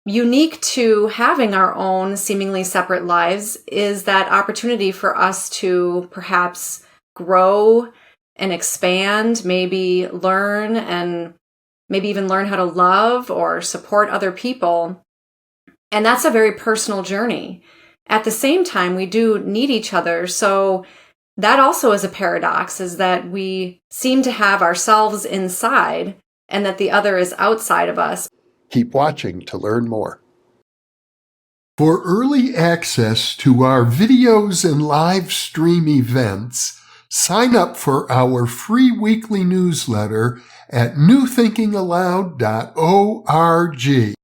unique to having our own seemingly separate lives is that opportunity for us to perhaps grow and expand, maybe learn, and maybe even learn how to love or support other people. And that's a very personal journey. At the same time, we do need each other. So that also is a paradox, is that we seem to have ourselves inside and that the other is outside of us. Keep watching to learn more. For early access to our videos and live stream events, sign up for our free weekly newsletter at newthinkingaloud.org.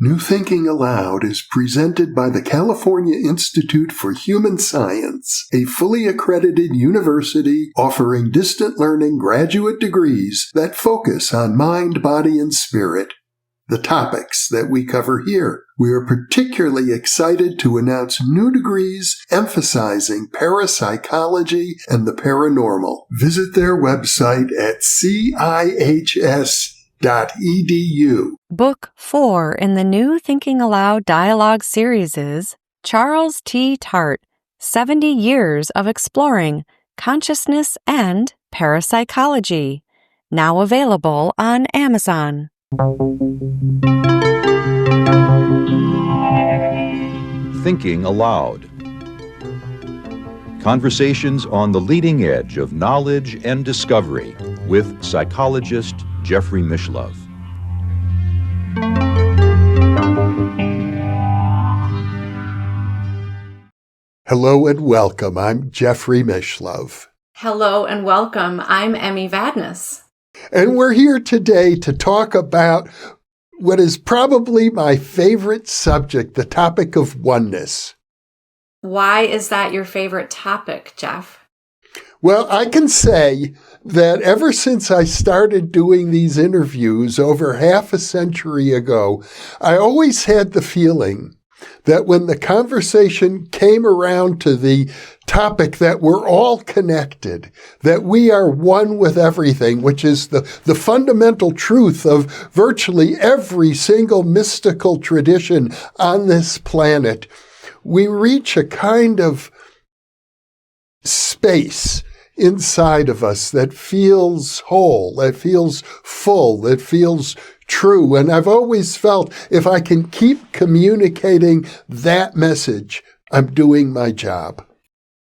New Thinking Aloud is presented by the California Institute for Human Science, a fully accredited university offering distant learning graduate degrees that focus on mind, body, and spirit. The topics that we cover here. We are particularly excited to announce new degrees emphasizing parapsychology and the paranormal. Visit their website at cihs.edu. Book 4 in the New Thinking Aloud dialogue series is Charles T. Tart, 70 Years of Exploring Consciousness and Parapsychology, now available on Amazon. Thinking Aloud. Conversations on the leading edge of knowledge and discovery with psychologist Jeffrey Mishlove. Hello and welcome. I'm Jeffrey Mishlove. Hello and welcome. I'm Emmy Vadnais. And we're here today to talk about what is probably my favorite subject, the topic of oneness. Why is that your favorite topic, Jeff? Well, I can say that ever since I started doing these interviews over half a century ago, I always had the feeling that when the conversation came around to the topic that we're all connected, that we are one with everything, which is the fundamental truth of virtually every single mystical tradition on this planet, we reach a kind of space inside of us that feels whole, that feels full, that feels true. And I've always felt if I can keep communicating that message, I'm doing my job.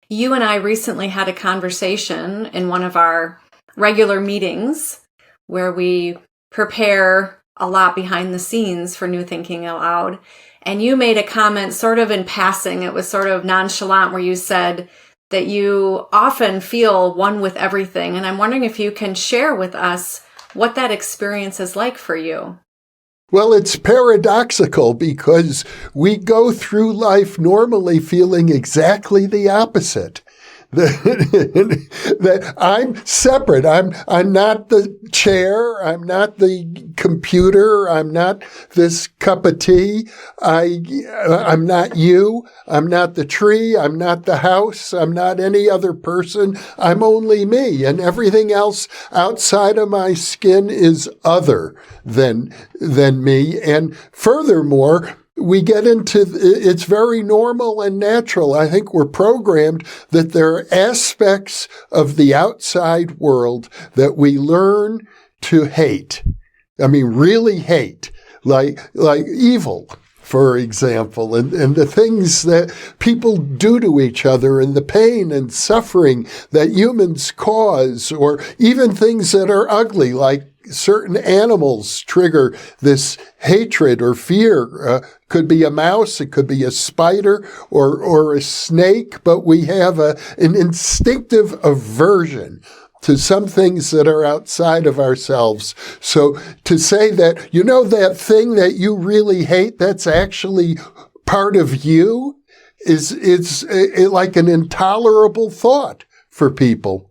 You and I recently had a conversation in one of our regular meetings where we prepare a lot behind the scenes for New Thinking Aloud. And you made a comment sort of in passing. It was sort of nonchalant where you said that you often feel one with everything. And I'm wondering if you can share with us what that experience is like for you. Well, it's paradoxical because we go through life normally feeling exactly the opposite. That I'm separate. I'm not the chair. I'm not the computer. I'm not this cup of tea. I'm not you. I'm not the tree. I'm not the house. I'm not any other person. I'm only me. And everything else outside of my skin is other than me. And furthermore, we get into, it's very normal and natural. I think we're programmed that there are aspects of the outside world that we learn to hate. I mean, really hate, like evil, for example, and the things that people do to each other and the pain and suffering that humans cause, or even things that are ugly, like certain animals trigger this hatred or fear. Could be a mouse, it could be a spider or a snake, but we have an instinctive aversion to some things that are outside of ourselves. So to say that, that thing that you really hate, that's actually part of you, it's like an intolerable thought for people.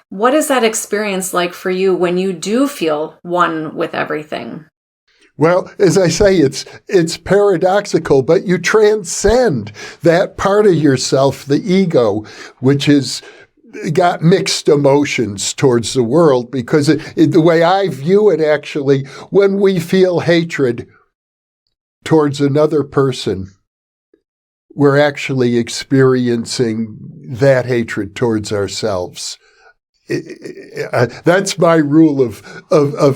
What is that experience like for you when you do feel one with everything? Well, as I say, it's paradoxical, but you transcend that part of yourself, the ego, which has got mixed emotions towards the world, because the way I view it, actually, when we feel hatred, towards another person, we're actually experiencing that hatred towards ourselves. That's my rule of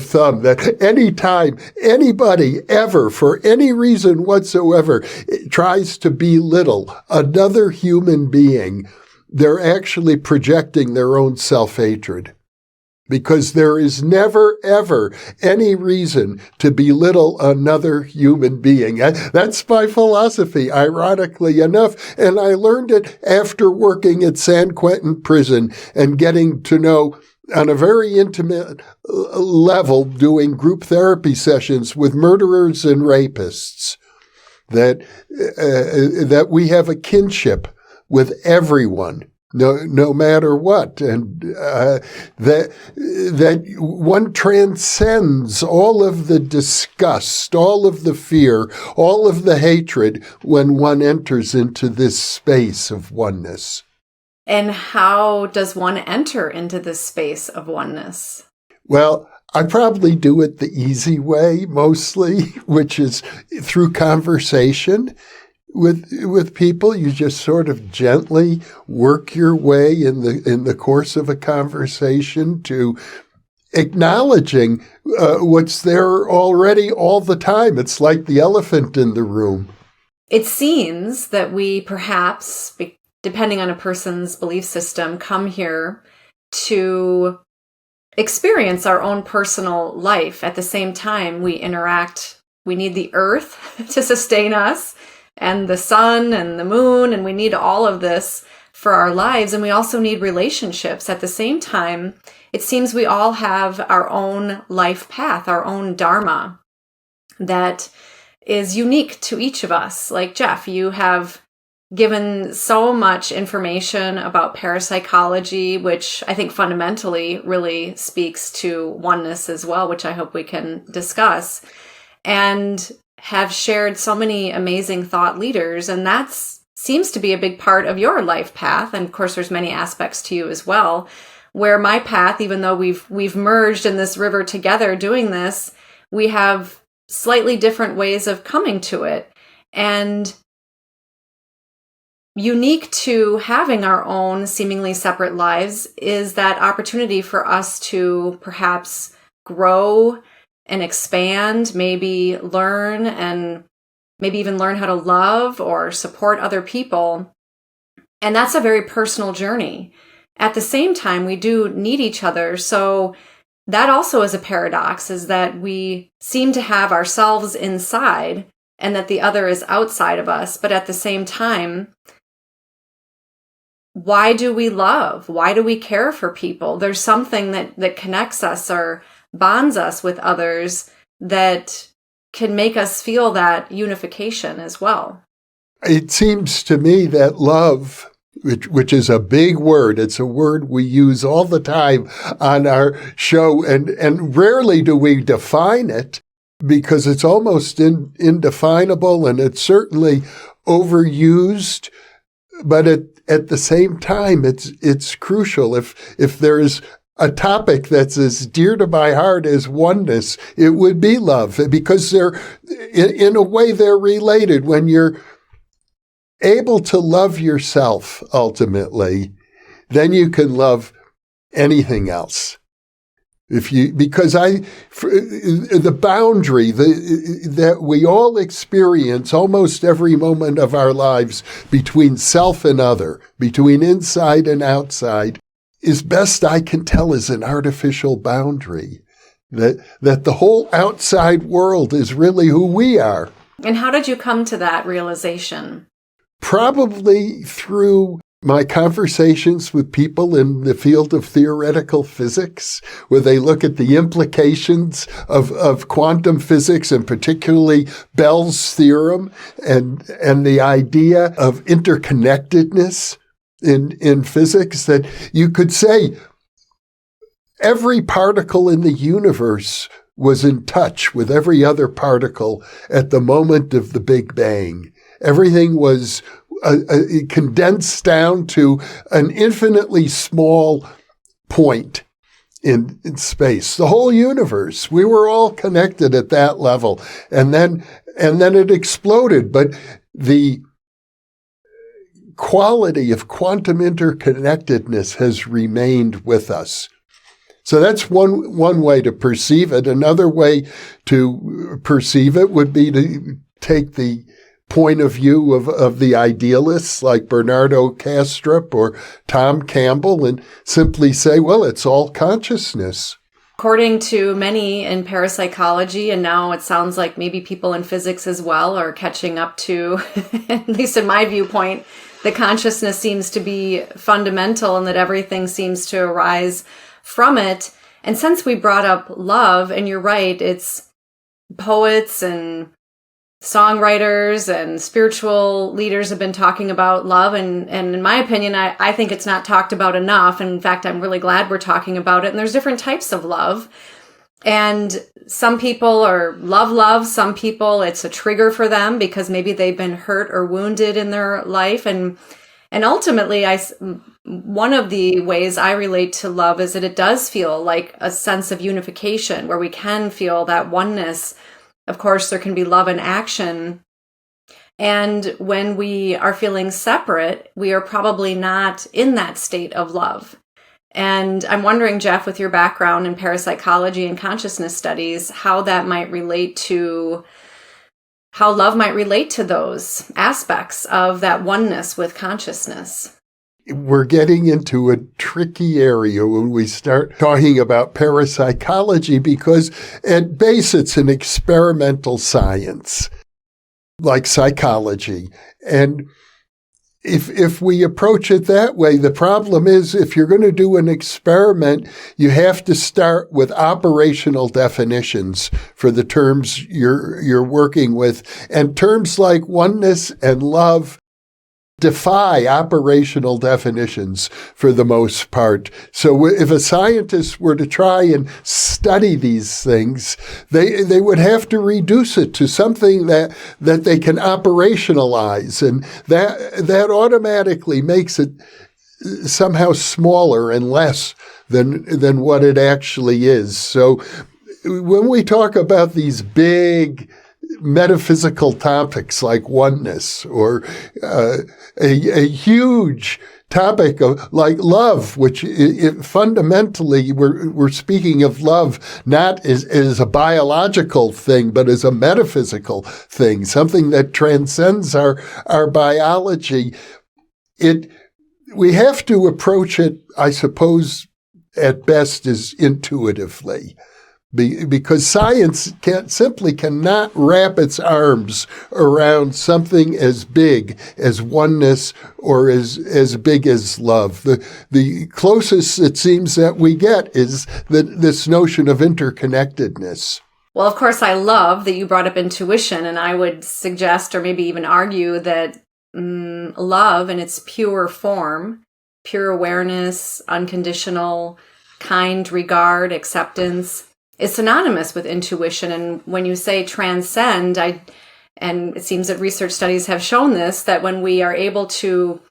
thumb, that anytime anybody ever, for any reason whatsoever, tries to belittle another human being, they're actually projecting their own self-hatred. Because there is never, ever any reason to belittle another human being. That's my philosophy, ironically enough. And I learned it after working at San Quentin Prison and getting to know, on a very intimate level, doing group therapy sessions with murderers and rapists, that we have a kinship with everyone. No matter what, and that one transcends all of the disgust, all of the fear, all of the hatred when one enters into this space of oneness. And how does one enter into this space of oneness? Well, I probably do it the easy way mostly, which is through conversation. With people, you just sort of gently work your way in the course of a conversation to acknowledging what's there already all the time. It's like the elephant in the room. It seems that we perhaps, depending on a person's belief system, come here to experience our own personal life. At the same time, we interact. We need the earth to sustain us, and the sun and the moon, and we need all of this for our lives. And we also need relationships. At the same time, it seems we all have our own life path, our own dharma that is unique to each of us. Like Jeff, you have given so much information about parapsychology, which I think fundamentally really speaks to oneness as well, which I hope we can discuss. And have shared so many amazing thought leaders, and that seems to be a big part of your life path. And of course, there's many aspects to you as well, where my path, even though we've merged in this river together doing this, we have slightly different ways of coming to it. And unique to having our own seemingly separate lives is that opportunity for us to perhaps grow and expand, maybe learn, and maybe even learn how to love or support other people. And that's a very personal journey. At the same time, we do need each other. So that also is a paradox, is that we seem to have ourselves inside and that the other is outside of us. But at the same time, why do we love? Why do we care for people? There's something that connects us or bonds us with others that can make us feel that unification as well. It seems to me that love, which is a big word, it's a word we use all the time on our show, and rarely do we define it because it's almost indefinable and it's certainly overused, but at the same time, it's crucial. If there's a topic that's as dear to my heart as oneness, it would be love, because they're, in a way, they're related. When you're able to love yourself, ultimately, then you can love anything else. Because the boundary that we all experience almost every moment of our lives between self and other, between inside and outside, is, best I can tell, is an artificial boundary. That the whole outside world is really who we are. And how did you come to that realization? Probably through my conversations with people in the field of theoretical physics, where they look at the implications of quantum physics, and particularly Bell's theorem and the idea of interconnectedness in physics, that you could say every particle in the universe was in touch with every other particle at the moment of the Big Bang. Everything was condensed down to an infinitely small point in space, the whole universe. We were all connected at that level. And then it exploded. But the quality of quantum interconnectedness has remained with us. So that's one way to perceive it. Another way to perceive it would be to take the point of view of the idealists like Bernardo Kastrup or Tom Campbell and simply say, well, it's all consciousness. According to many in parapsychology, and now it sounds like maybe people in physics as well are catching up to, at least in my viewpoint, that consciousness seems to be fundamental and that everything seems to arise from it. And since we brought up love, and you're right, it's poets and songwriters and spiritual leaders have been talking about love. And in my opinion, I think it's not talked about enough. And in fact, I'm really glad we're talking about it. And there's different types of love. And some people are love. Some people, it's a trigger for them because maybe they've been hurt or wounded in their life. And ultimately, one of the ways I relate to love is that it does feel like a sense of unification where we can feel that oneness. Of course, there can be love in action. And when we are feeling separate, we are probably not in that state of love. And I'm wondering, Jeff, with your background in parapsychology and consciousness studies, how that might relate to how love might relate to those aspects of that oneness with consciousness. We're getting into a tricky area when we start talking about parapsychology because at base it's an experimental science like psychology. And if we approach it that way, the problem is if you're going to do an experiment, you have to start with operational definitions for the terms you're working with. And terms like oneness and love defy operational definitions for the most part. So if a scientist were to try and study these things, they would have to reduce it to something that they can operationalize. And that automatically makes it somehow smaller and less than what it actually is. So when we talk about these big metaphysical topics like oneness or a huge topic of like love, which fundamentally we're speaking of love not as a biological thing, but as a metaphysical thing, something that transcends our biology. We have to approach it, I suppose, at best as intuitively. Because science simply cannot wrap its arms around something as big as oneness or as big as love. The closest it seems that we get is this notion of interconnectedness. Well, of course, I love that you brought up intuition, and I would suggest or maybe even argue that love in its pure form, pure awareness, unconditional, kind regard, acceptance, is synonymous with intuition. And when you say transcend, and it seems that research studies have shown this, that when we are able to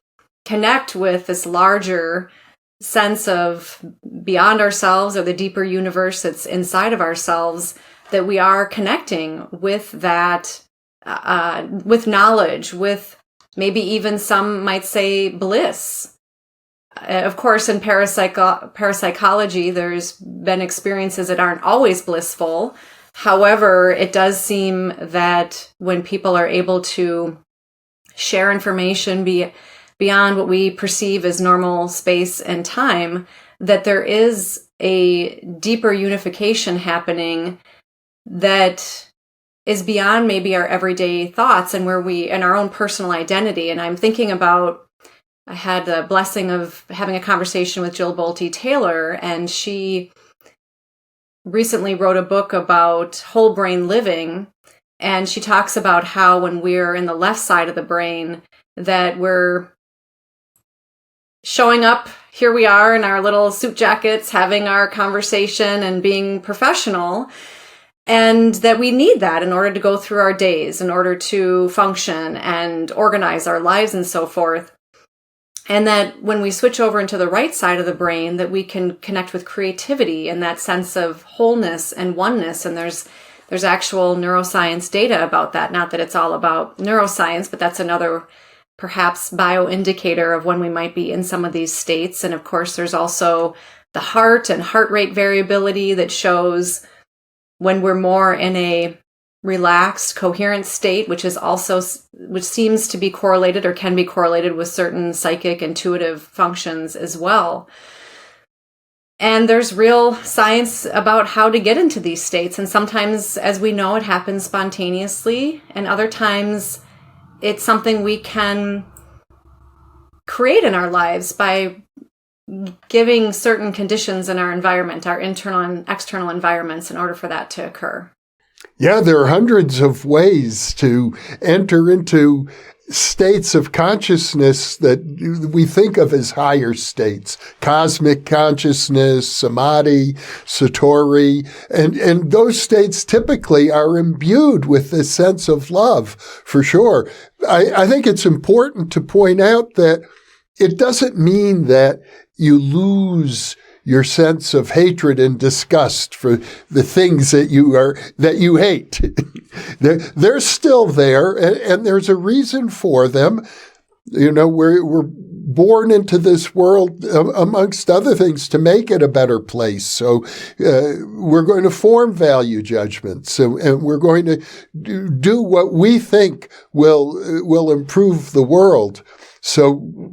connect with this larger sense of beyond ourselves or the deeper universe that's inside of ourselves, that we are connecting with that, with knowledge, with maybe even some might say bliss. Of course, in parapsychology, there's been experiences that aren't always blissful. However, it does seem that when people are able to share information beyond what we perceive as normal space and time, that there is a deeper unification happening that is beyond maybe our everyday thoughts and our own personal identity. And I'm thinking about, I had the blessing of having a conversation with Jill Bolte Taylor, and she recently wrote a book about whole brain living. And she talks about how when we're in the left side of the brain, that we're showing up, here we are in our little suit jackets, having our conversation and being professional. And that we need that in order to go through our days, in order to function and organize our lives and so forth. And that when we switch over into the right side of the brain, that we can connect with creativity and that sense of wholeness and oneness. And there's actual neuroscience data about that. Not that it's all about neuroscience, but that's another perhaps bioindicator of when we might be in some of these states. And of course, there's also the heart and heart rate variability that shows when we're more in a relaxed, coherent state, which seems to be correlated or can be correlated with certain psychic intuitive functions as well. And there's real science about how to get into these states. And sometimes, as we know, it happens spontaneously. And other times it's something we can create in our lives by giving certain conditions in our environment, our internal and external environments, in order for that to occur. Yeah, there are hundreds of ways to enter into states of consciousness that we think of as higher states. Cosmic consciousness, samadhi, satori, and those states typically are imbued with this sense of love, for sure. I think it's important to point out that it doesn't mean that you lose your sense of hatred and disgust for the things that you hate. They're still there, and there's a reason for them. You know, we're born into this world, amongst other things, to make it a better place. So we're going to form value judgments, and we're going to do what we think will improve the world. So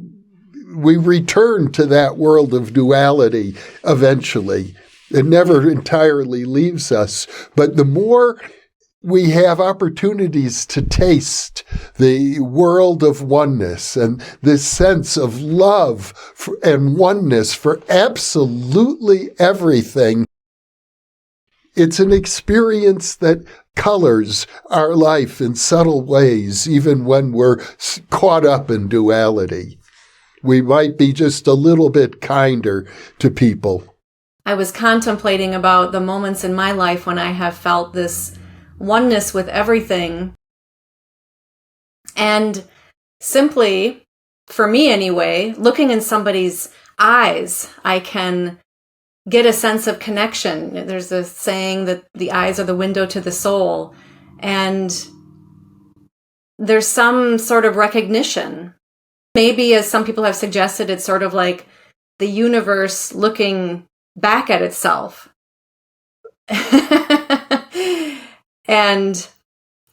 we return to that world of duality eventually. It never entirely leaves us. But the more we have opportunities to taste the world of oneness and this sense of love and oneness for absolutely everything, it's an experience that colors our life in subtle ways, even when we're caught up in duality. We might be just a little bit kinder to people. I was contemplating about the moments in my life when I have felt this oneness with everything. And simply, for me anyway, looking in somebody's eyes, I can get a sense of connection. There's a saying that the eyes are the window to the soul. And there's some sort of recognition. Maybe, as some people have suggested, it's sort of like the universe looking back at itself. And,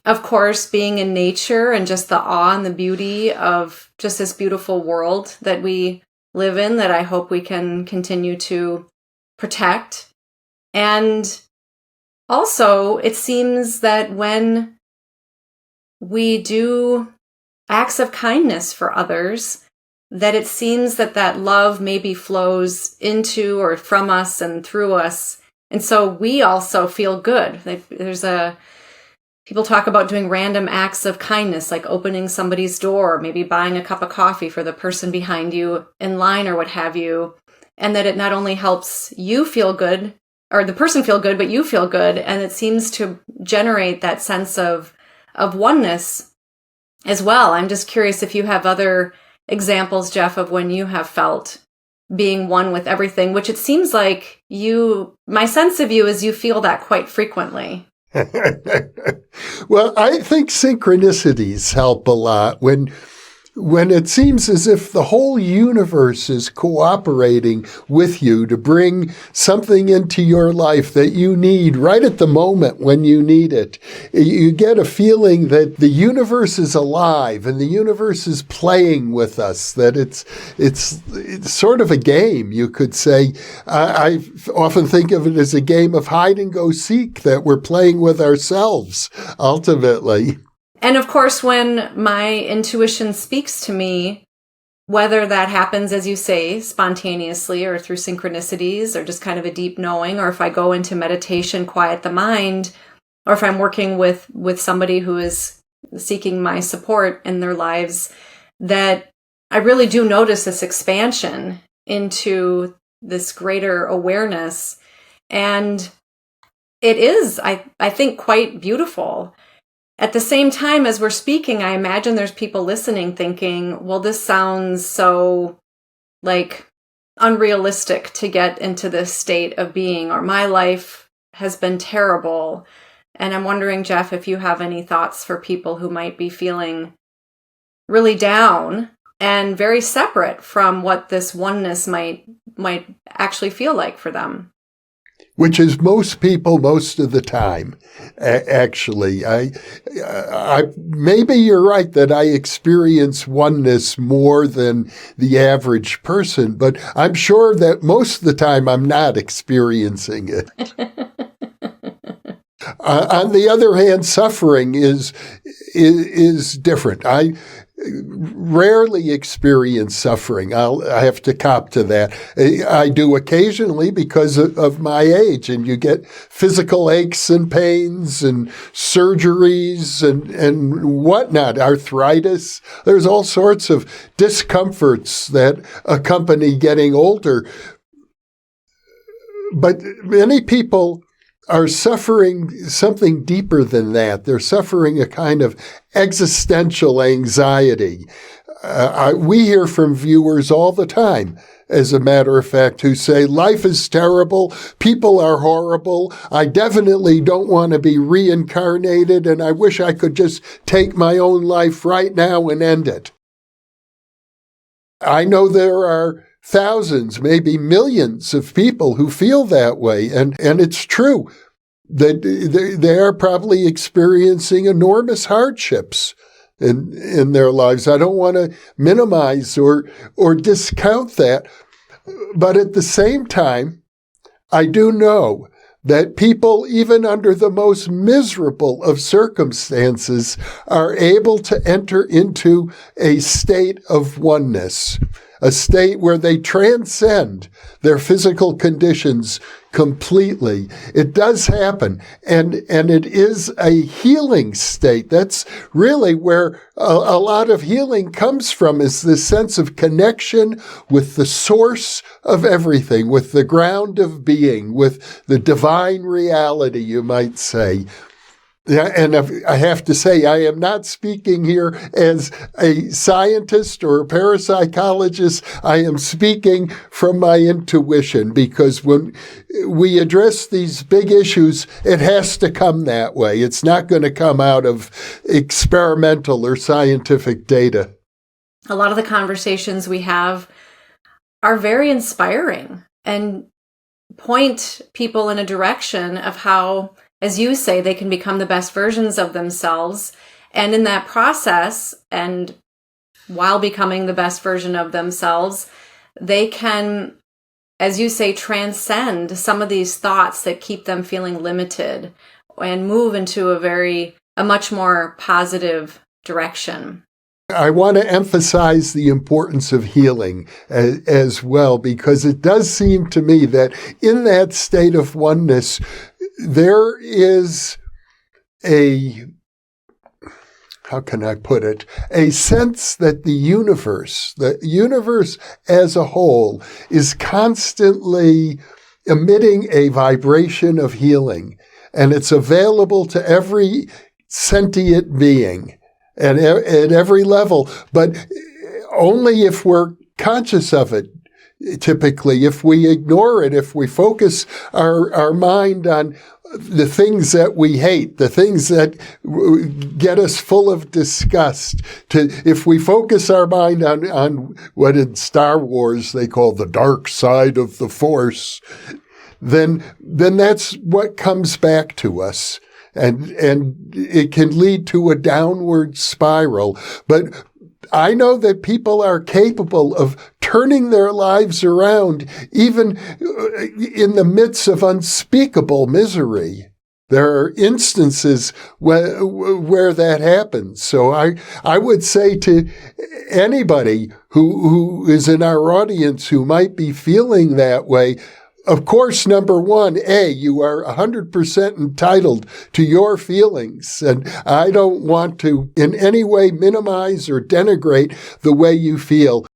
of course, being in nature and just the awe and the beauty of just this beautiful world that we live in, that I hope we can continue to protect. And also, it seems that when we do acts of kindness for others, that it seems that love maybe flows into or from us and through us. And so we also feel good. People talk about doing random acts of kindness, like opening somebody's door, maybe buying a cup of coffee for the person behind you in line or what have you. And that it not only helps you feel good, or the person feel good, but you feel good. And it seems to generate that sense of oneness as well. I'm just curious if you have other examples, Jeff, of when you have felt being one with everything, which it seems like my sense of you is you feel that quite frequently. Well, I think synchronicities help a lot when it seems as if the whole universe is cooperating with you to bring something into your life that you need right at the moment when you need it. You get a feeling that the universe is alive and the universe is playing with us, that it's sort of a game, you could say. I often think of it as a game of hide and go seek that we're playing with ourselves, ultimately. And of course, when my intuition speaks to me, whether that happens, as you say, spontaneously or through synchronicities or just kind of a deep knowing, or if I go into meditation, quiet the mind, or if I'm working with somebody who is seeking my support in their lives, that I really do notice this expansion into this greater awareness. And it is, I think, quite beautiful. at the same time as we're speaking, I imagine there's people listening thinking, well, this sounds so like unrealistic to get into this state of being, or my life has been terrible. And I'm wondering, Jeff, if you have any thoughts for people who might be feeling really down and very separate from what this oneness might actually feel like for them. Which is most people most of the time, actually. I maybe you're right that I experience oneness more than the average person, but I'm sure that most of the time I'm not experiencing it. On the other hand, suffering is different. I rarely experience suffering. I have to cop to that. I do occasionally because of my age, and you get physical aches and pains and surgeries and whatnot, arthritis. There's all sorts of discomforts that accompany getting older. But many people are suffering something deeper than that. They're suffering a kind of existential anxiety. We hear from viewers all the time, as a matter of fact, who say, life is terrible, people are horrible, I definitely don't want to be reincarnated, and I wish I could just take my own life right now and end it. I know there are thousands, maybe millions of people who feel that way. And it's true that they are probably experiencing enormous hardships in their lives. I don't want to minimize or discount that. But at the same time, I do know that people, even under the most miserable of circumstances, are able to enter into a state of oneness, a state where they transcend their physical conditions completely. It does happen, and it is a healing state. That's really where a lot of healing comes from, is this sense of connection with the source of everything, with the ground of being, with the divine reality, you might say. Yeah, and I have to say, I am not speaking here as a scientist or a parapsychologist. I am speaking from my intuition, because when we address these big issues, it has to come that way. It's not going to come out of experimental or scientific data. A lot of the conversations we have are very inspiring and point people in a direction of how, as you say, they can become the best versions of themselves. And in that process, and while becoming the best version of themselves, they can, as you say, transcend some of these thoughts that keep them feeling limited and move into a much more positive direction. I want to emphasize the importance of healing as well, because it does seem to me that in that state of oneness, there is how can I put it, a sense that the universe as a whole, is constantly emitting a vibration of healing, and it's available to every sentient being and at every level, but only if we're conscious of it. Typically, if we ignore it, if we focus our mind on the things that we hate, the things that get us full of disgust, if we focus our mind on what in Star Wars they call the dark side of the Force, then that's what comes back to us. And it can lead to a downward spiral. But I know that people are capable of turning their lives around, even in the midst of unspeakable misery. There are instances where that happens. So I would say to anybody who is in our audience who might be feeling that way, of course, number one, you are 100% entitled to your feelings. And I don't want to in any way minimize or denigrate the way you feel.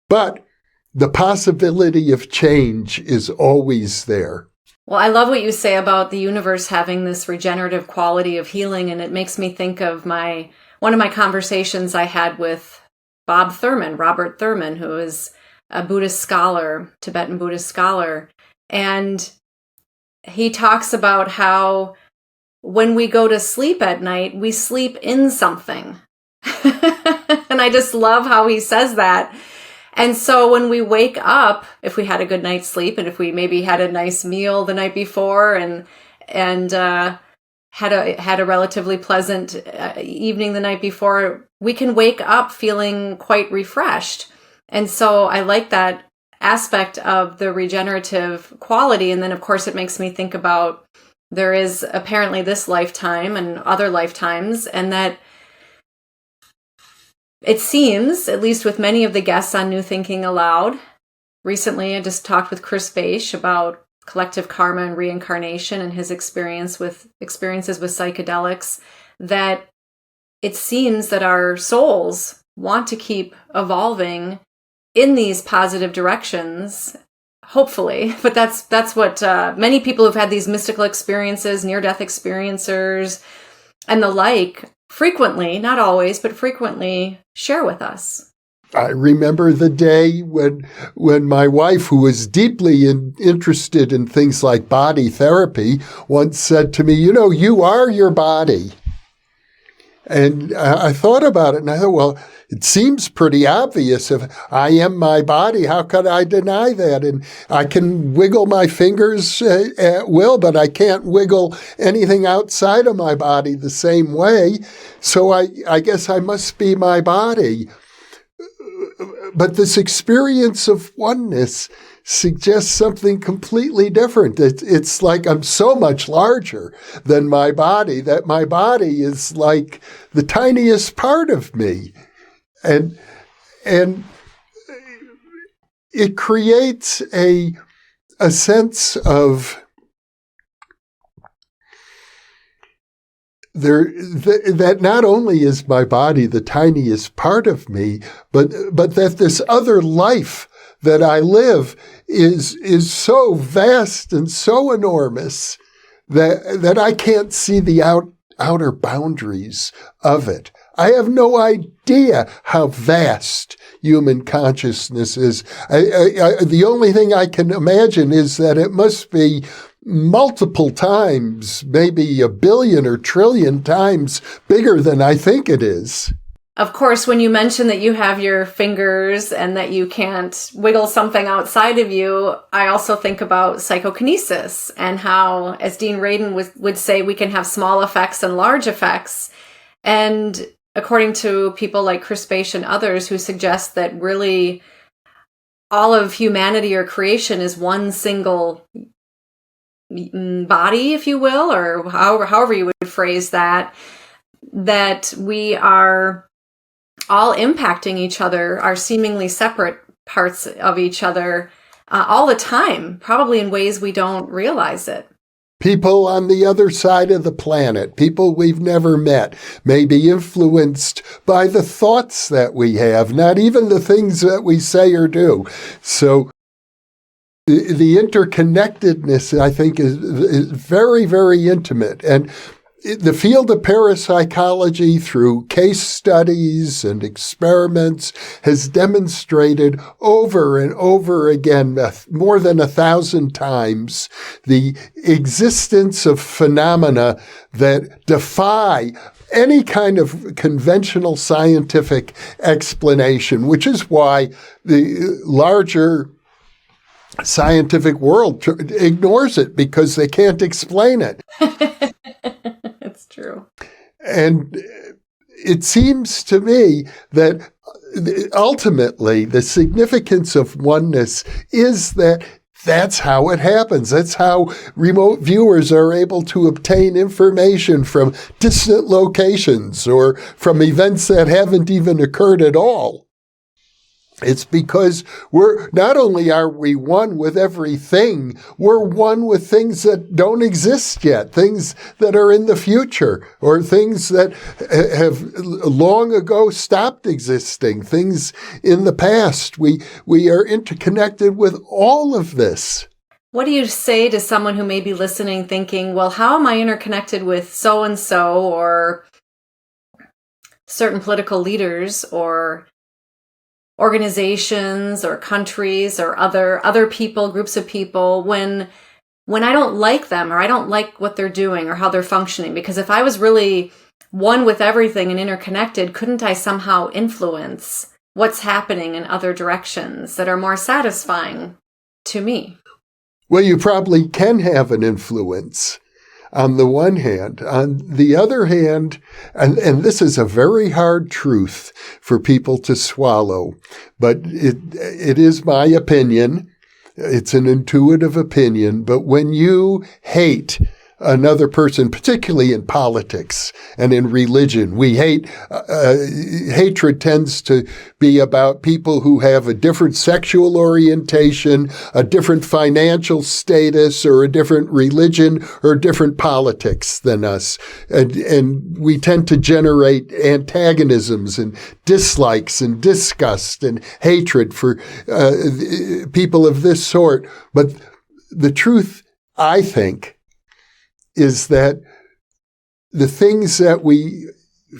But the possibility of change is always there. Well, I love what you say about the universe having this regenerative quality of healing, and it makes me think of one of my conversations I had with Robert Thurman, who is a Buddhist scholar, Tibetan Buddhist scholar. And he talks about how when we go to sleep at night, we sleep in something. And I just love how he says that. And so when we wake up, if we had a good night's sleep, and if we maybe had a nice meal the night before and had a relatively pleasant evening the night before, we can wake up feeling quite refreshed. And so I like that aspect of the regenerative quality. And then, of course, it makes me think about there is apparently this lifetime and other lifetimes, and that it seems, at least with many of the guests on New Thinking Aloud, recently I just talked with Chris Beisch about collective karma and reincarnation and his experiences with psychedelics, that it seems that our souls want to keep evolving in these positive directions, hopefully. But that's what many people who've had these mystical experiences, near-death experiencers, and the like, frequently, not always, but frequently share with us. I remember the day when my wife, who was deeply interested in things like body therapy, once said to me, you are your body. And I thought about it, and I thought, well, it seems pretty obvious. If I am my body, how could I deny that? And I can wiggle my fingers at will, but I can't wiggle anything outside of my body the same way. So I guess I must be my body. But this experience of oneness suggests something completely different. It's like I'm so much larger than my body, that my body is like the tiniest part of me. And it creates a sense of that not only is my body the tiniest part of me, but that this other life that I live is so vast and so enormous that I can't see the outer boundaries of it. I have no idea how vast human consciousness is. The only thing I can imagine is that it must be multiple times, maybe 1 billion or trillion times bigger than I think it is. Of course, when you mention that you have your fingers and that you can't wiggle something outside of you, I also think about psychokinesis and how, as Dean Radin would say, we can have small effects and large effects. And according to people like Chris Beisch and others who suggest that really all of humanity or creation is one single body, if you will, or however you would phrase that we are all impacting each other, are seemingly separate parts of each other all the time, probably in ways we don't realize it. People on the other side of the planet, people we've never met, may be influenced by the thoughts that we have, not even the things that we say or do. So the interconnectedness, I think, is very, very intimate. And the field of parapsychology, through case studies and experiments, has demonstrated over and over again, more than 1,000 times, the existence of phenomena that defy any kind of conventional scientific explanation, which is why the larger scientific world ignores it, because they can't explain it. It's true. And it seems to me that ultimately the significance of oneness is that that's how it happens. That's how remote viewers are able to obtain information from distant locations or from events that haven't even occurred at all. It's because not only are we one with everything, we're one with things that don't exist yet, things that are in the future, or things that have long ago stopped existing, things in the past. We are interconnected with all of this. What do you say to someone who may be listening thinking, well, how am I interconnected with so-and-so or certain political leaders or organizations or countries or other people, groups of people, when I don't like them or I don't like what they're doing or how they're functioning? Because if I was really one with everything and interconnected, couldn't I somehow influence what's happening in other directions that are more satisfying to me? Well, you probably can have an influence on the one hand. On the other hand, and this is a very hard truth for people to swallow, but it is my opinion. It's an intuitive opinion. But when you hate another person, particularly in politics and in religion, we hate, hatred tends to be about people who have a different sexual orientation, a different financial status, or a different religion or different politics than us. And we tend to generate antagonisms and dislikes and disgust and hatred for people of this sort. But the truth, I think, is that the things that we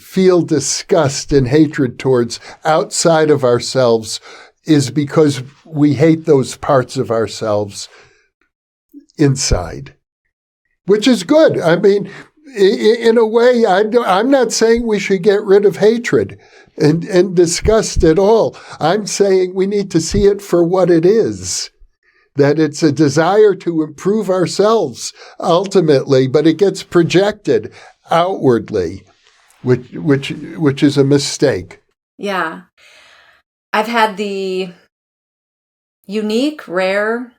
feel disgust and hatred towards outside of ourselves is because we hate those parts of ourselves inside, which is good. I mean, in a way, I'm not saying we should get rid of hatred and disgust at all. I'm saying we need to see it for what it is. That it's a desire to improve ourselves ultimately, but it gets projected outwardly, which is a mistake. Yeah. I've had the unique, rare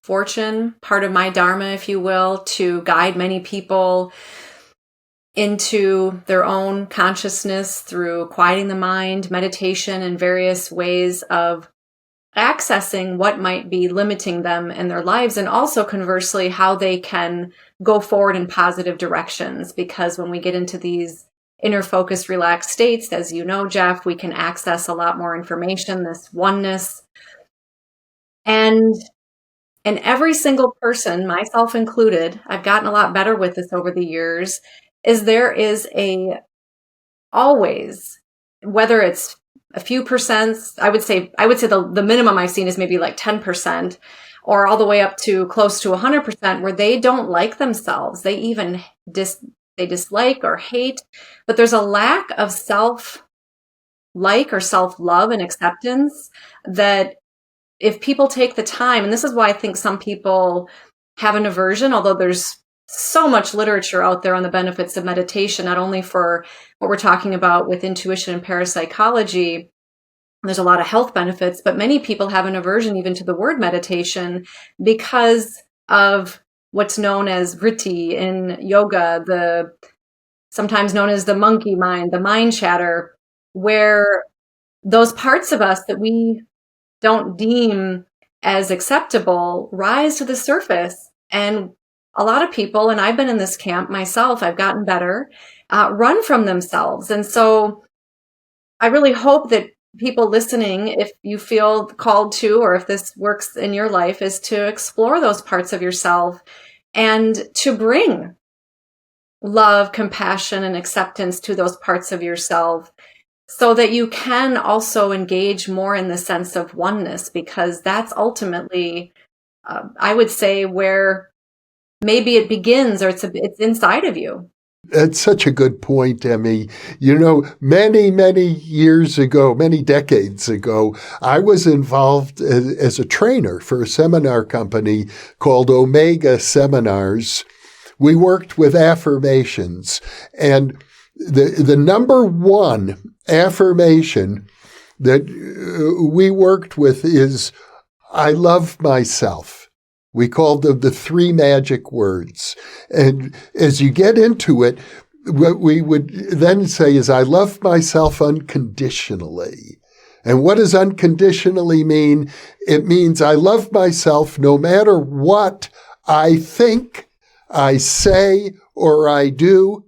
fortune, part of my dharma, if you will, to guide many people into their own consciousness through quieting the mind, meditation, and various ways of accessing what might be limiting them in their lives, and also conversely, how they can go forward in positive directions. Because when we get into these inner focused, relaxed states, as you know, Jeff, we can access a lot more information, this oneness. And every single person, myself included, I've gotten a lot better with this over the years, is there is always, whether it's a few percent, I would say the minimum I've seen is maybe like 10%, or all the way up to close to 100%, where they don't like themselves. They even they dislike or hate, but there's a lack of self-like or self-love and acceptance that if people take the time, and this is why I think some people have an aversion, although there's so much literature out there on the benefits of meditation, not only for what we're talking about with intuition and parapsychology. There's a lot of health benefits, but many people have an aversion even to the word meditation because of what's known as vritti in yoga, sometimes known as the monkey mind, the mind chatter, where those parts of us that we don't deem as acceptable rise to the surface. And a lot of people, and I've been in this camp myself, I've gotten better, run from themselves. And so I really hope that people listening, if you feel called to, or if this works in your life, is to explore those parts of yourself and to bring love, compassion, and acceptance to those parts of yourself so that you can also engage more in the sense of oneness, because that's ultimately, I would say, where maybe it begins, or it's inside of you. That's such a good point, Emmy. You know, many, many years ago, many decades ago, I was involved as a trainer for a seminar company called Omega Seminars. We worked with affirmations, and the number one affirmation that we worked with is, I love myself. We called them the 3 magic words. And as you get into it, what we would then say is, I love myself unconditionally. And what does unconditionally mean? It means I love myself no matter what I think, I say, or I do,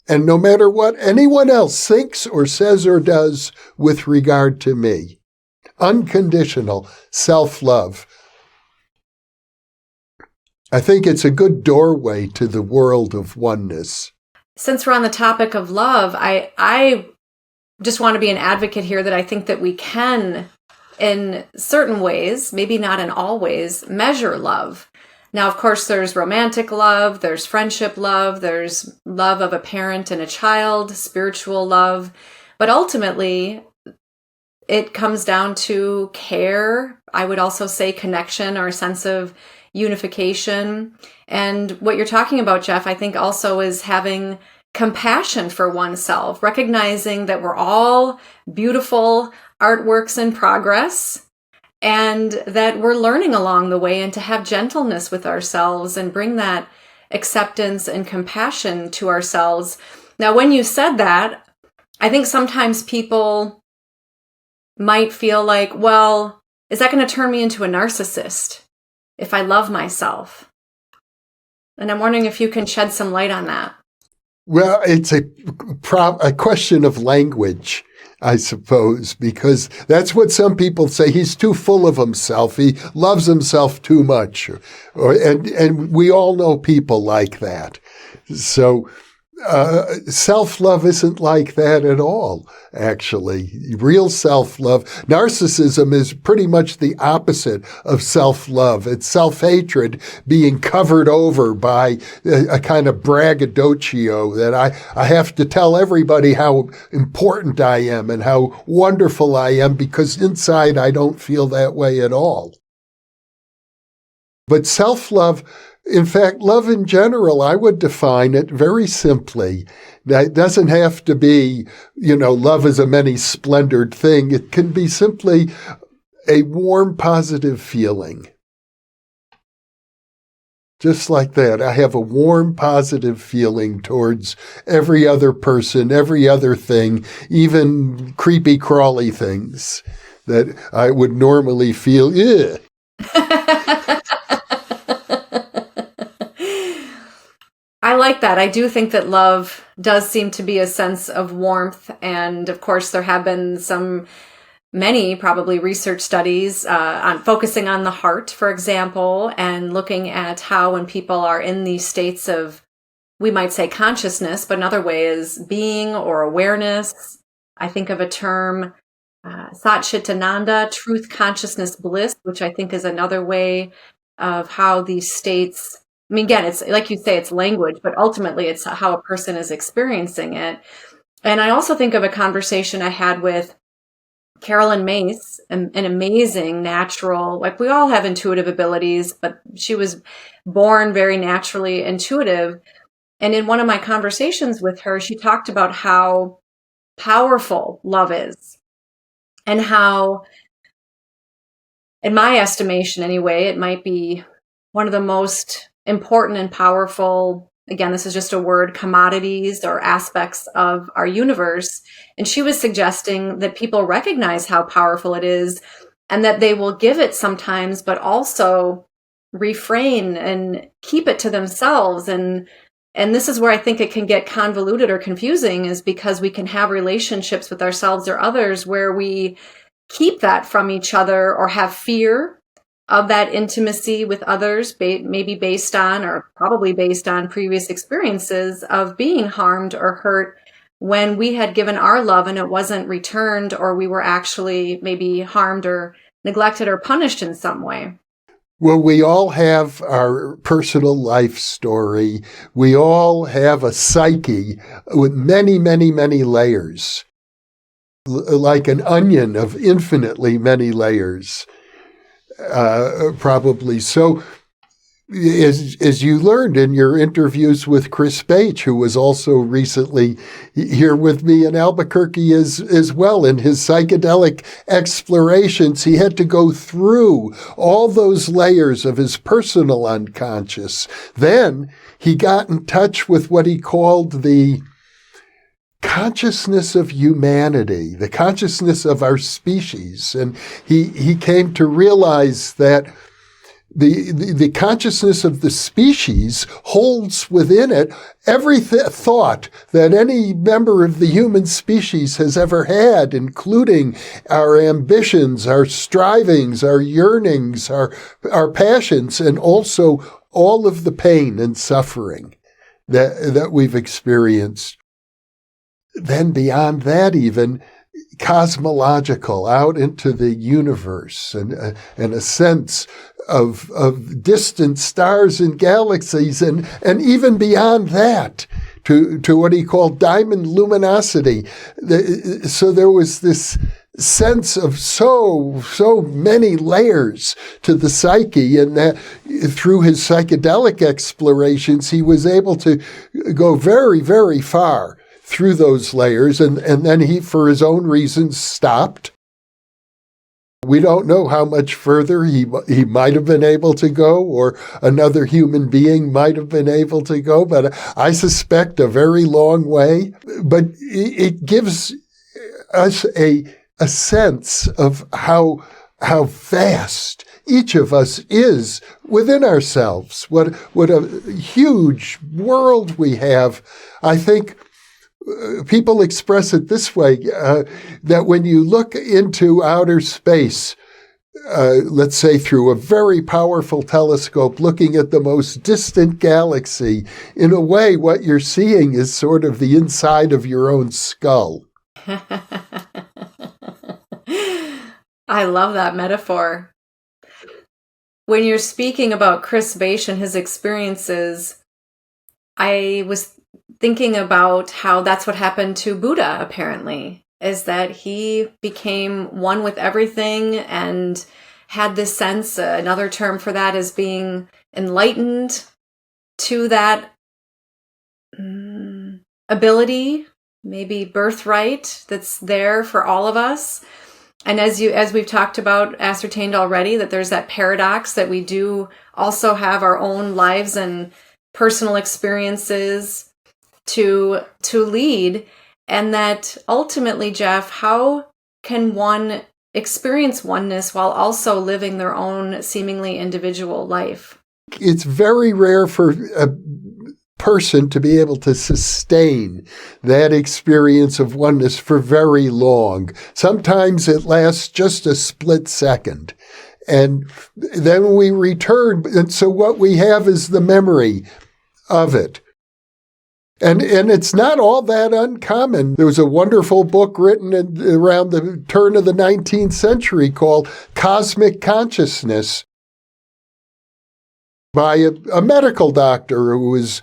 and no matter what anyone else thinks or says or does with regard to me. Unconditional self-love. I think it's a good doorway to the world of oneness. Since we're on the topic of love, I just want to be an advocate here that I think that we can, in certain ways, maybe not in all ways, measure love. Now, of course, there's romantic love, there's friendship love, there's love of a parent and a child, spiritual love. But ultimately, it comes down to care. I would also say connection, or a sense of unification. And what you're talking about, Jeff, I think also is having compassion for oneself, recognizing that we're all beautiful artworks in progress, and that we're learning along the way, and to have gentleness with ourselves and bring that acceptance and compassion to ourselves. Now, when you said that, I think sometimes people might feel like, well, is that going to turn me into a narcissist if I love myself? And I'm wondering if you can shed some light on that. Well, it's a question of language, I suppose, because that's what some people say. He's too full of himself. He loves himself too much. And we all know people like that. So self-love isn't like that at all, actually. Real self-love. Narcissism is pretty much the opposite of self-love. It's self-hatred being covered over by a kind of braggadocio that I have to tell everybody how important I am and how wonderful I am, because inside I don't feel that way at all. But self-love, in fact, love in general, I would define it very simply. It doesn't have to be, love is a many-splendored thing. It can be simply a warm, positive feeling. Just like that. I have a warm, positive feeling towards every other person, every other thing, even creepy, crawly things that I would normally feel, ugh. I like that. I do think that love does seem to be a sense of warmth. And of course, there have been many probably research studies on focusing on the heart, for example, and looking at how when people are in these states of, we might say consciousness, but another way is being or awareness. I think of a term, Sat Chitananda, truth, consciousness, bliss, which I think is another way of how these states, I mean, again, it's like you say, it's language, but ultimately it's how a person is experiencing it. And I also think of a conversation I had with Carolyn Mace, an amazing natural, like we all have intuitive abilities, but she was born very naturally intuitive. And in one of my conversations with her, she talked about how powerful love is, and how, in my estimation anyway, it might be one of the most important and powerful, again, this is just a word, commodities or aspects of our universe. And she was suggesting that people recognize how powerful it is, and that they will give it sometimes, but also refrain and keep it to themselves. And this is where I think it can get convoluted or confusing, is because we can have relationships with ourselves or others where we keep that from each other, or have fear of that intimacy with others, maybe based on, or probably based on, previous experiences of being harmed or hurt when we had given our love and it wasn't returned, or we were actually maybe harmed or neglected or punished in some way. Well, we all have our personal life story. We all have a psyche with many, many, many layers, like an onion of infinitely many layers. Probably. So, as you learned in your interviews with Chris Bache, who was also recently here with me in Albuquerque as well, in his psychedelic explorations, he had to go through all those layers of his personal unconscious. Then he got in touch with what he called the consciousness of humanity, the consciousness of our species. And he came to realize that the consciousness of the species holds within it every thought that any member of the human species has ever had, including our ambitions, our strivings, our yearnings, our passions, and also all of the pain and suffering that we've experienced. Then beyond that, even cosmological, out into the universe, and a sense of distant stars and galaxies, and even beyond that, to what he called diamond luminosity. So there was this sense of so many layers to the psyche, and that through his psychedelic explorations, he was able to go very, very far through those layers, and then he, for his own reasons, stopped. We don't know how much further he might have been able to go, or another human being might have been able to go, but I suspect a very long way. But it gives us a sense of how vast each of us is within ourselves. What a huge world we have. I think people express it this way, that when you look into outer space, let's say through a very powerful telescope, looking at the most distant galaxy, in a way, what you're seeing is sort of the inside of your own skull. I love that metaphor. When you're speaking about Chris Bache and his experiences, I was thinking about how that's what happened to Buddha, apparently, is that he became one with everything and had this sense, another term for that is being enlightened to that ability, maybe birthright that's there for all of us. And as we've talked about, ascertained already, that there's that paradox that we do also have our own lives and personal experiences to lead, and that ultimately, Jeff, how can one experience oneness while also living their own seemingly individual life? It's very rare for a person to be able to sustain that experience of oneness for very long. Sometimes it lasts just a split second. And then we return. And so what we have is the memory of it. And it's not all that uncommon. There was a wonderful book written around the turn of the 19th century called Cosmic Consciousness by a medical doctor who was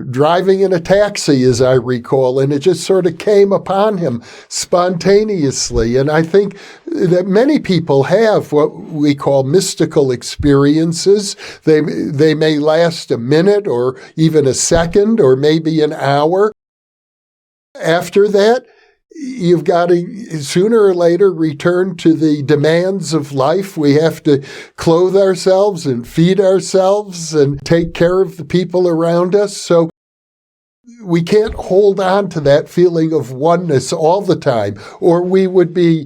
driving in a taxi, as I recall, and it just sort of came upon him spontaneously. And I think that many people have what we call mystical experiences. They may last a minute or even a second or maybe an hour. After that, you've got to sooner or later return to the demands of life. We have to clothe ourselves and feed ourselves and take care of the people around us. So we can't hold on to that feeling of oneness all the time, or we would become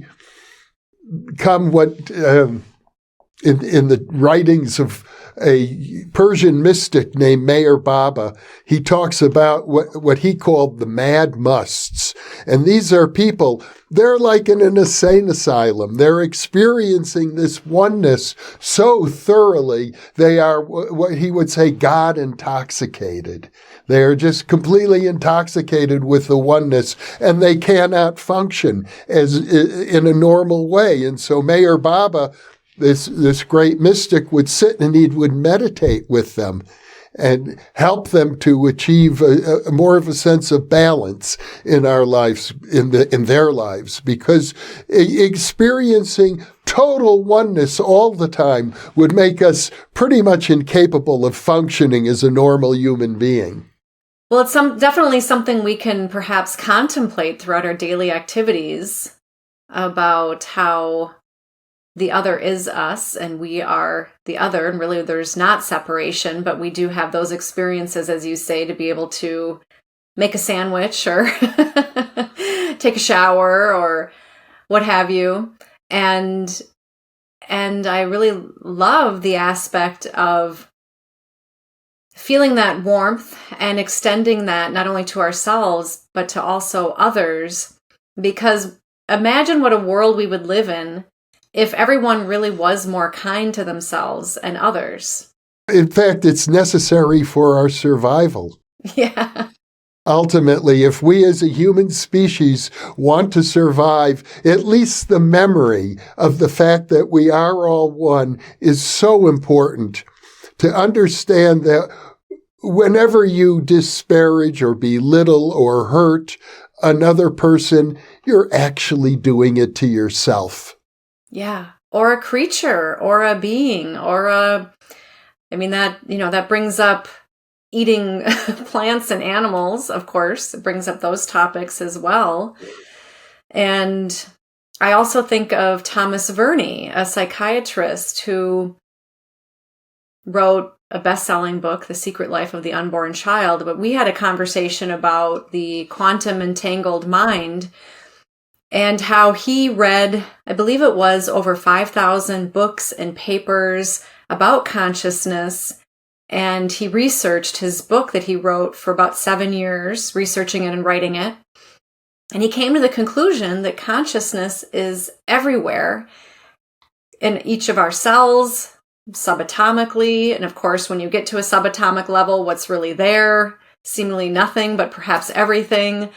what in the writings of a Persian mystic named Meher Baba, he talks about what he called the mad musts. And these are people, they're like in an insane asylum. They're experiencing this oneness so thoroughly, they are what he would say God intoxicated. They are just completely intoxicated with the oneness, and they cannot function as in a normal way. And so Meher Baba, this great mystic, would sit and he would meditate with them and help them to achieve a more of a sense of balance in our lives, in their lives, because experiencing total oneness all the time would make us pretty much incapable of functioning as a normal human being. Well, it's definitely something we can perhaps contemplate throughout our daily activities about how the other is us and we are the other, and really there's not separation, but we do have those experiences, as you say, to be able to make a sandwich or take a shower or what have you. And I really love the aspect of feeling that warmth and extending that not only to ourselves, but to also others, because imagine what a world we would live in if everyone really was more kind to themselves and others. In fact, it's necessary for our survival. Yeah. Ultimately, if we as a human species want to survive, at least the memory of the fact that we are all one is so important. To understand that whenever you disparage or belittle or hurt another person, you're actually doing it to yourself. Yeah. Or a creature or a being or that brings up eating plants and animals, of course. It brings up those topics as well. And I also think of Thomas Verney, a psychiatrist who wrote a best-selling book, The Secret Life of the Unborn Child. But we had a conversation about the quantum entangled mind and how he read, I believe it was over 5,000 books and papers about consciousness. And he researched his book that he wrote for about 7 years, researching it and writing it. And he came to the conclusion that consciousness is everywhere in each of our cells, subatomically. And of course, when you get to a subatomic level, what's really there? Seemingly nothing, but perhaps everything.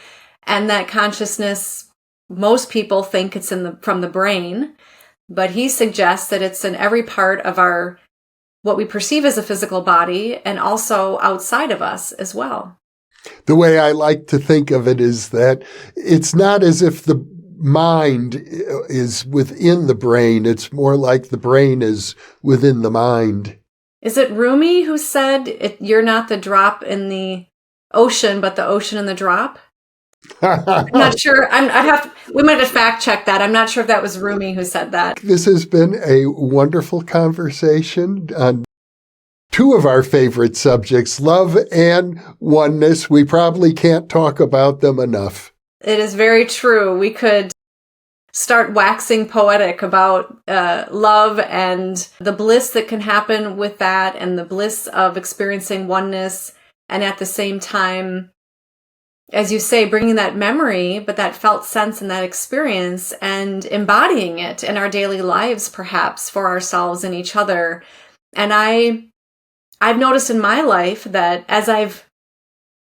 And that consciousness, most people think it's from the brain, but he suggests that it's in every part of what we perceive as a physical body and also outside of us as well. The way I like to think of it is that it's not as if the mind is within the brain. It's more like the brain is within the mind. Is it Rumi who said, you're not the drop in the ocean, but the ocean in the drop? I'm not sure. We might have to fact check that. I'm not sure if that was Rumi who said that. This has been a wonderful conversation on two of our favorite subjects, love and oneness. We probably can't talk about them enough. It is very true. We could start waxing poetic about love and the bliss that can happen with that and the bliss of experiencing oneness. And at the same time, as you say, bringing that memory, but that felt sense and that experience and embodying it in our daily lives, perhaps for ourselves and each other. And I've noticed in my life that as I've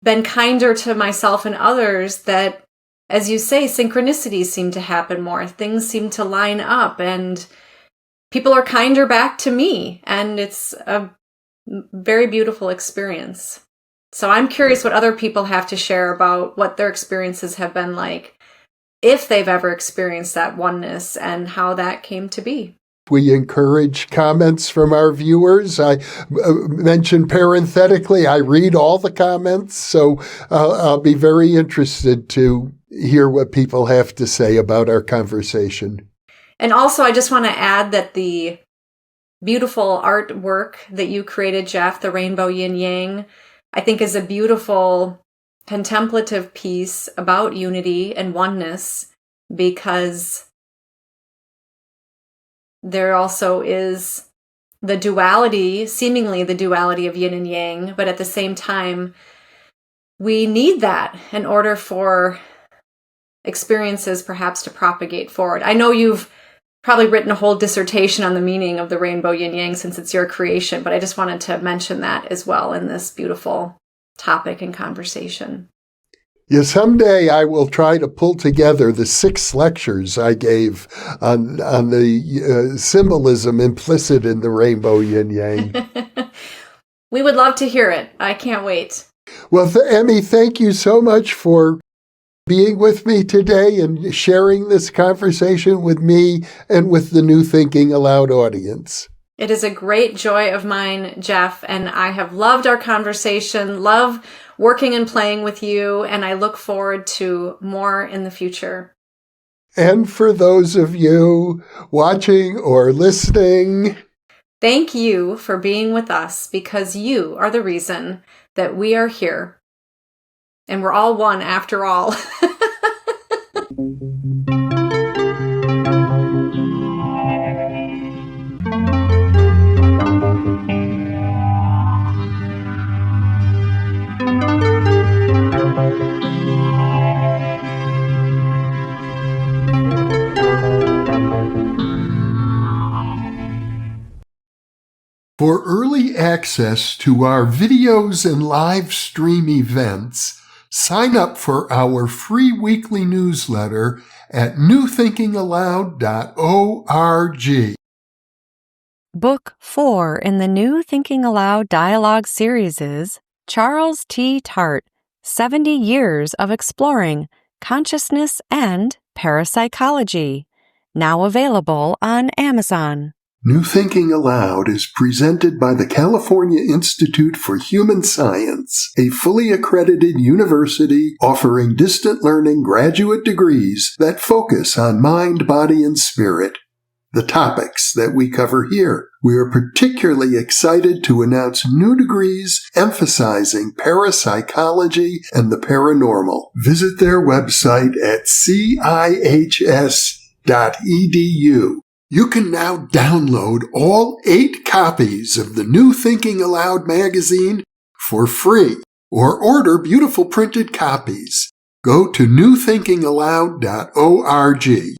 been kinder to myself and others, that, as you say, synchronicities seem to happen more. Things seem to line up and people are kinder back to me. And it's a very beautiful experience. So I'm curious what other people have to share about what their experiences have been like, if they've ever experienced that oneness and how that came to be. We encourage comments from our viewers. I mentioned parenthetically, I read all the comments, so I'll be very interested to hear what people have to say about our conversation. And also, I just want to add that the beautiful artwork that you created, Jeff, the Rainbow Yin Yang, I think is a beautiful contemplative piece about unity and oneness, because there also is the duality, seemingly the duality of yin and yang, but at the same time, we need that in order for experiences perhaps to propagate forward. I know you've probably written a whole dissertation on the meaning of the rainbow yin yang since it's your creation, but I just wanted to mention that as well in this beautiful topic and conversation. Yeah, someday I will try to pull together the 6 lectures I gave on the symbolism implicit in the rainbow yin yang. We would love to hear it. I can't wait. Well, Emmy, thank you so much for being with me today and sharing this conversation with me and with the New Thinking Aloud audience. It is a great joy of mine, Jeff, and I have loved our conversation, love working and playing with you, and I look forward to more in the future. And for those of you watching or listening, thank you for being with us, because you are the reason that we are here. And we're all one after all. For early access to our videos and live stream events, sign up for our free weekly newsletter at newthinkingaloud.org. Book 4 in the New Thinking Aloud dialogue series is Charles T. Tart, 70 Years of Exploring Consciousness and Parapsychology, now available on Amazon. New Thinking Aloud is presented by the California Institute for Human Science, a fully accredited university offering distant learning graduate degrees that focus on mind, body, and spirit. The topics that we cover here. We are particularly excited to announce new degrees emphasizing parapsychology and the paranormal. Visit their website at cihs.edu. You can now download all 8 copies of the New Thinking Aloud magazine for free, or order beautiful printed copies. Go to newthinkingaloud.org.